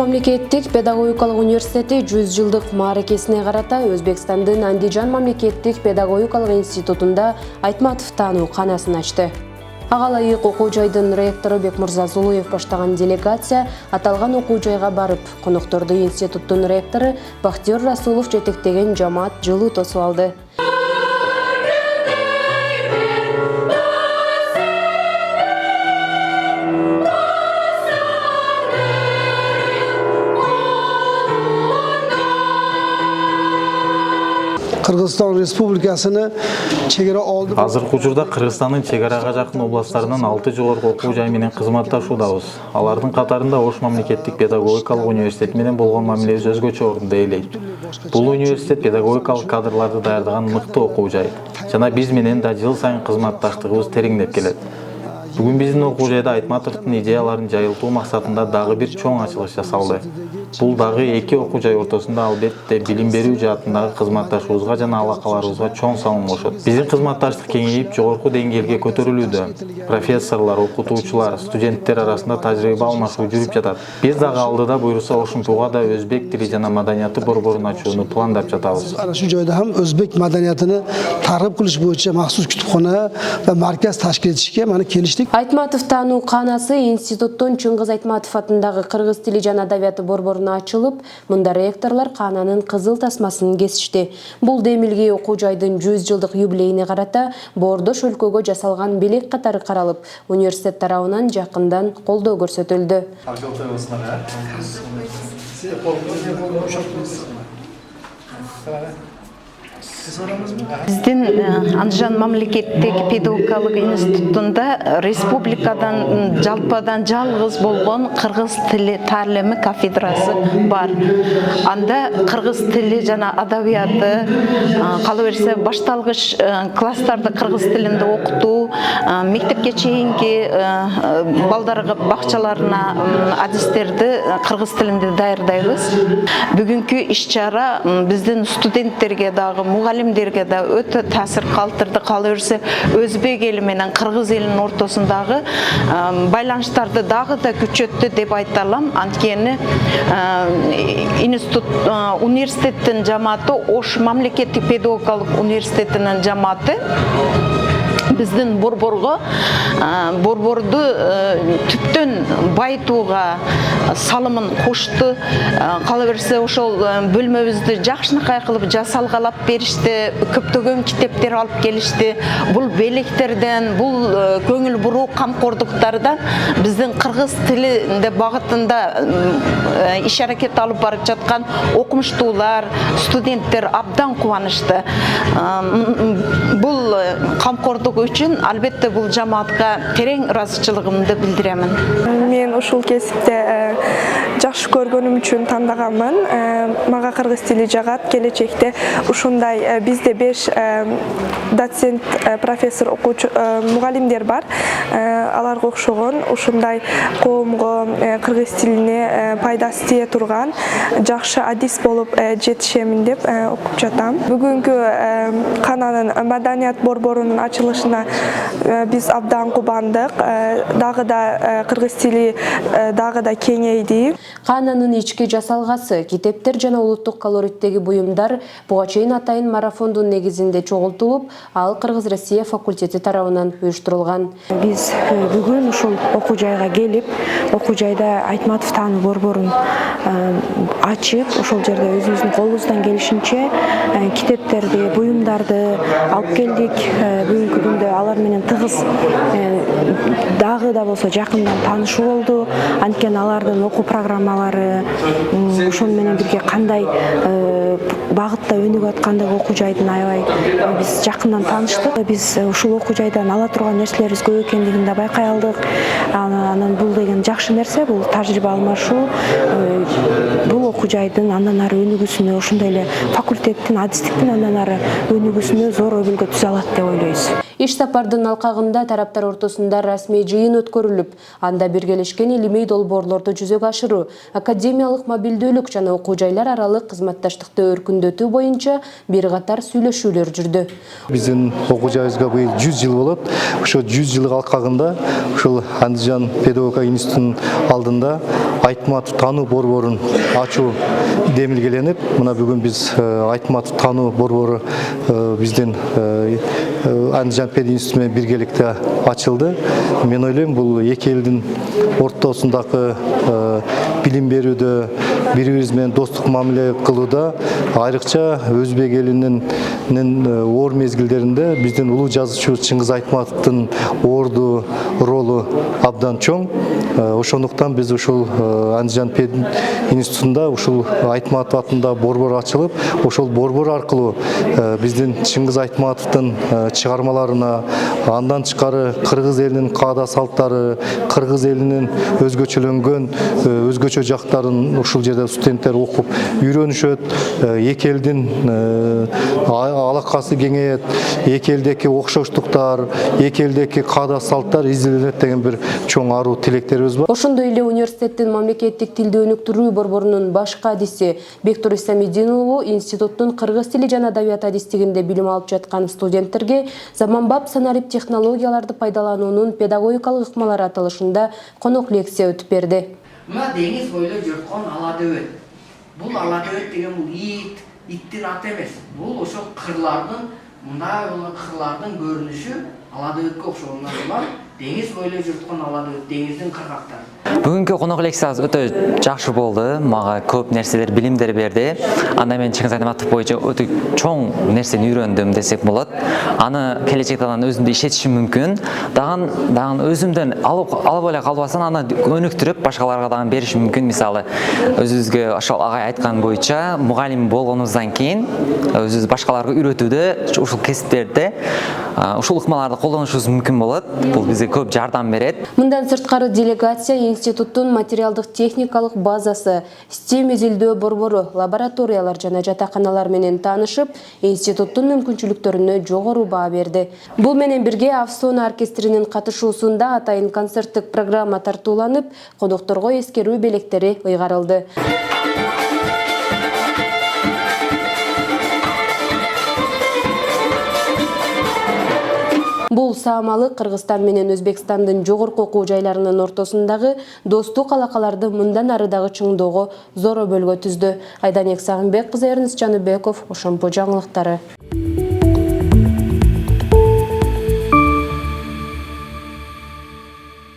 мамлекеттик педагогикалык университети 100 жылдык мааракесине карата Өзбекстандын Андижан мамлекеттик педагогикалык институтунда Айтматов таануу канасын ачты. Ага ылайык окуу жайдын ректору Бекмурза Зулуев баштаган делегация аталган окуу жайга барып, конокторду институттун ректору Бахтиёр Расулов жетектеген жамаат жылуу тосуп алды. Kırgızistan Respublikasını çegara aldı. Азыркы учурда Кыргызстандын чегарага жакын областтарынан 6 жогорку окуу жай менен кызматташуудабыз. Алардын катарында Ош мамлекеттик педагогикалык университети менен болгон мамилебиз өзгөчө орунду ээлейт. Бул университет педагогикалык кадрларды даярдаган мыкты окуу жай. Жана биз менен да жыл сайын кызматташтыгыбыз тереңдеп келет. Бүгүн биздин окуу жайда Айтматовдун идеяларын жайылтуу максатында дагы бир чоң ачылыш жасалды. Бул дагы эки окуу жай ортосунда албетте билим берүү жаатындагы кызматташуубузга жана алакаларыбызга чоң салым кошот. Биздин кызматташтык кеңейип, жогорку деңгээлге көтөрүлүүдө. Профессорлор, окутуучулар, студенттер арасында тажрыйба алмашуу жүрүп жатат. Биз дагы алдыда буйруса ошентууга да өзбек тили жана маданияты борборун ачууну пландап жатабыз. Ana şu joyda ham o'zbek madaniyatini targ'ib qilish bo'yicha maxsus kutubxona va markaz tashkil etishga mana kelishdik. Айтматов таануу канасы институттун Чыңгыз Айтматов атындагы кыргыз тили жана адабияты борборуна ачылып, мында ректорлор кананын кызыл тасмасын кесишти. Бул демилге окуу жайдын 100 жылдык юбилейине карата боордош өлкөгө жасалган белек катары каралып, университет тарабынан жакындан колдоо көрсөтүлдү. Биздин Андижан мамлекеттик педагогикалык институтунда республикадан жалпадан жалгыз болгон кыргыз тили таалими кафедрасы бар. Анда кыргыз тили жана адабияты, кала берсе башталгыч класстарды кыргыз тилинде окутуу, мектепке чейинки балдарга бакчаларына адистерди кыргыз тилинде даярдайбыз. Бүгүнкү иш-чара биздин студенттерге дагы мугалимдерге да өтө таасир калтырды. Кала берсе өзбек эли менен кыргыз элинин ортосундагы байланыштарды дагы да күчөттү деп айта алам. Анткени институт университеттин жамааты Ош мамлекеттик педагогикалык университетинин жамааты биздин борборду түптөн байтууга салымын кошту. Кала берсе ошол бөлмөбүздү жакшынакай кылып жасалгалап беришти, көптөгөн китептер алып келишти. Бул белектерден, бул көңүл буруу камкордуктардан биздин кыргыз тилинде багытында иш аракет алып барып жаткан окумуштуулар, студенттер абдан кубанычты. Бул камкордук үчүн албетте бул жамаатка терең ыраазычылыгымды билдиремин. Мен ушул кесипте жакшы көргөнүм үчүн тандаганмын. Мага кыргыз тили жагат. Келечекте ушундай бизде 5 доцент, профессор, окуучу, мугалимдер бар. Аларга окшогон ушундай коомго кыргыз тилине пайдасы тие турган жакшы адис болуп жетишемин деп окуп жатам. Бүгүнкү кананын маданият борборунун ачылышына биз абдан кубандык. Дагы да кыргыз тили дагы да кеңейди. Кананын ички жасалгасы, китептер жана улуттук колориттеги буюмдар буга чейин атайын марафондун негизинде чогултулуп, ал Кыргыз-Россия факультети тарабынан уюштурулган. Биз бүгүн ушул окуу жайга келип, окуу жайда Айтматов таануу борборун ачып, ошол жерде өзүбүздүн колубуздан келишинче китептерди, буюмдарды алып келдик. Бүгүнкү күндө алар менен тыгыз дагы да болсо жакындан таанышуу болду. Анткени алардын окуу программалары ошол менен бирге кандай багытта өнүгүп аткандыгы окуу жайдын аябай биз жакындан тааныштык. Биз ушул окуу жайдан ала турган нерселерибиз көп экендигин да байкай алдык. Анан бул деген жакшы нерсе, бул тажрыйба алмашуу. Бул окуу жайдын андан ары өнүгүүсүнө, ошондой эле факультеттин, адистиктин андан ары өнүгүүсүнө зор өбөлгө түзө алат деп ойлойбуз. Иш сапардын алкагында тараптар ортосунда расмий жыйын өткөрүлүп, анда биргелешкен илимий долбоорлорду жүзөгө ашыруу, академиялык мобилдүүлүк жана окуу жайлар аралык кызматташтыкты өркүндөтүү боюнча бир катар сүйлөшүүлөр жүрдү. Биздин окуу жайыбызга быйыл 100 жыл болот. Ошо 100 жылдык алкагында ушул Андижан педагогика институтунун алдында Айтматов таануу борборун ачуу демилгеленип, мына бүгүн биз Айтматов таануу борбору биздин Андижан пед институту менен биргеликте ачылды. Мен ойлойм, бул эки элдин ортосундагы билим берүүдө, бири-бириз менен достук мамиле кылууда, айрыкча өзбек элинин оор мезгилдеринде биздин улуу жазуучу Чыңгыз Айтматовдун орду ролу абдан чоң. Ошондуктан биз ушул Андижан пед институтунда ушул Айтматов атында борбор ачылып, ошол борбор аркылуу биздин Чыңгыз Айтматовдун чыгармаларына, андан тышкары кыргыз элинин каада салттары, кыргыз элинин өзгөчөлөнгөн өзгөчө жактарын ушул жерде студенттер окуп үйрөнүшөт. Эки элдин алакасы кеңейет, эки элдеги окшоштуктар, эки элдеги каада салттар изилденет деген бир чоң аруу тилектерибиз бар. Ошондой эле университеттин мамлекеттик тилди өнүктүрүү борборунун башкы адиси Бектур Исамиддин уулу институттун кыргыз тили жана адабият адистигинде билим алып жаткан студенттерге заманбап санарип технологияларды пайдалануунун педагогикалык ыкмалары аталышында конок лекция өтүп берди. Мына деңиз бойлой жөрткөн ала дөбөт. Бул ала дөбөт деген бул иттин аты эмес. Бул ошо кырлардын, мындай болгон кырлардын көрүнүшү ала дөбөткө окшогондуктан деңиз бойлой жөрткөн ала дөбөт, деңиздин кыргактары. Бүгүнкү конок лекциясы өтө жакшы болду. Мага көп нерселер, билимдер берди. Анда мен Чыңгыз Айтматов боюнча өтө чоң нерсени үйрөндүм десек болот. Аны келечекте өзүмдө ишетишим мүмкүн. Дагы өзүмдөн алып эле калбастан аны өнүктүрүп башкаларга дагы беришим мүмкүн. Мисалы, өзүбүзгө ошол агай айткан боюнча мугалим болгонубуздан кийин өзүбүз башкаларга үйрөтүүдө, ушул кесиптерде ушул ыкмаларды колдонушубуз мүмкүн болот. Бул бизге көп жардам берет. Мындан сырткары делегация институттун материалдык техникалык базасы, STEM изилдөө борбору, лабораториялар жана жатаканалар менен таанышып, институттун мүмкүнчүлүктөрүнө жогору баа берди. Бул менен бирге Авсона оркестринин катышуусунда атайын концерттик программа тартууланып, конокторго эскерүү белектери ыйгарылды. Бул саамалы Кыргызстан менен Өзбекстандын жогорку окуу жайларынын ортосундагы достук алакаларды мындан ары дагы чыңдоого зор өбөлгө түздү. Айданек Сагынбек кызы, Эрнест Жаныбеков, Ошомпо жаңылыктары.